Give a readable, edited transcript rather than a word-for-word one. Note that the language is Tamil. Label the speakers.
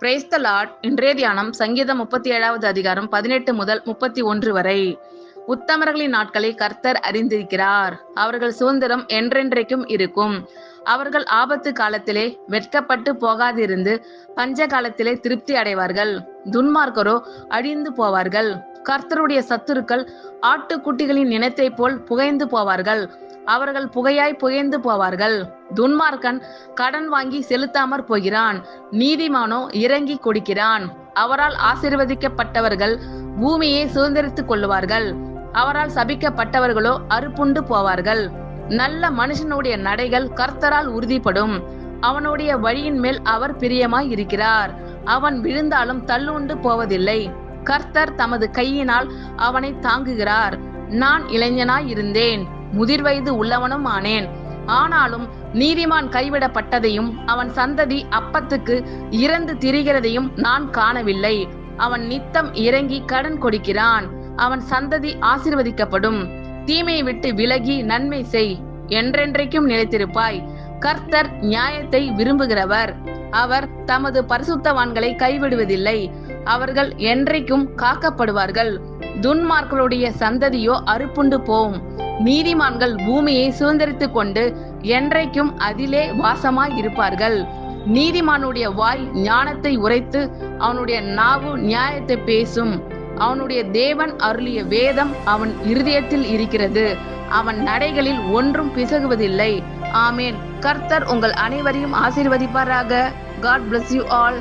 Speaker 1: Praise the Lord. இன்றைய தியானம் சங்கீதம் 37வது அதிகாரம் 18 முதல் 31 வரை. உத்தமர்களின் நாட்களை கர்த்தர் அறிந்திருக்கிறார். அவர்கள் சுதந்திரம் என்றென்றைக்கும் இருக்கும். அவர்கள் ஆபத்து காலத்திலே வெட்கப்பட்டு போகாதிருந்து பஞ்ச காலத்திலே திருப்தி அடைவார்கள். துன்மார்க்கரோ அழிந்து போவார்கள். கர்த்தருடைய சத்துருக்கள் ஆட்டுக்குட்டிகளின் இனத்தை போல் புகைந்து போவார்கள். அவர்கள் புகையாய் புகைந்து போவார்கள். துன்மார்க்கன் கடன் வாங்கி செலுத்தாமற் போகிறான். நீதிமானோ இறங்கி கொடுக்கிறான். அவரால் ஆசீர்வதிக்கப்பட்டவர்கள் பூமியை சுதந்திரித்துக் கொள்ளுவார்கள். அவரால் சபிக்கப்பட்டவர்களோ அறுப்புண்டு போவார்கள். நல்ல மனுஷனுடைய நடைகள் கர்த்தரால் உறுதிப்படும். அவனுடைய வழியின் மேல் அவர் பிரியமாய் இருக்கிறார். அவன் விழுந்தாலும் தள்ளுண்டு போவதில்லை. கர்த்தர் தமது கையினால் அவனை தாங்குகிறார். நான் இளைஞனாய் இருந்தேன், முதிர் வயது உள்ளவனும் ஆனேன். ஆனாலும் நீதிமான் கைவிடப்பட்டதையும் அவன் சந்ததி அப்பத்துக்கு இறந்து திரிகிறதையும் நான் காணவில்லை. அவன் நித்தம் இறங்கி கடன் கொடுக்கிறான். அவன் சந்ததி ஆசீர்வதிக்கப்படும். தீமையை விட்டு விலகி நன்மை செய், என்றென்றைக்கும் நிலைத்திருப்பாய். கர்த்தர் நியாயத்தை விரும்புகிறவர். அவர் தமது பரிசுத்தவான்களை கைவிடுவதில்லை. அவர்கள் என்றைக்கும் காக்கப்படுவார்கள். துன்மார்களுடைய சந்ததியோ அறுப்புண்டு போம். நீதிமான்கள் பூமியை சுதந்திரித்துக் கொண்டு என்றைக்கும் அதிலே வாசமாய் இருப்பார்கள். நீதிமானுடைய வாய் ஞானத்தை உரைத்து அவனுடைய நாவு நியாயத்தை பேசும். அவனுடைய தேவன் அருளிய வேதம் அவன் இருதயத்தில் இருக்கிறது. அவன் நடைகளில் ஒன்றும் பிசகுவதில்லை. ஆமேன். கர்த்தர் உங்கள் அனைவரையும் ஆசீர்வதிப்பாராக. God bless you all.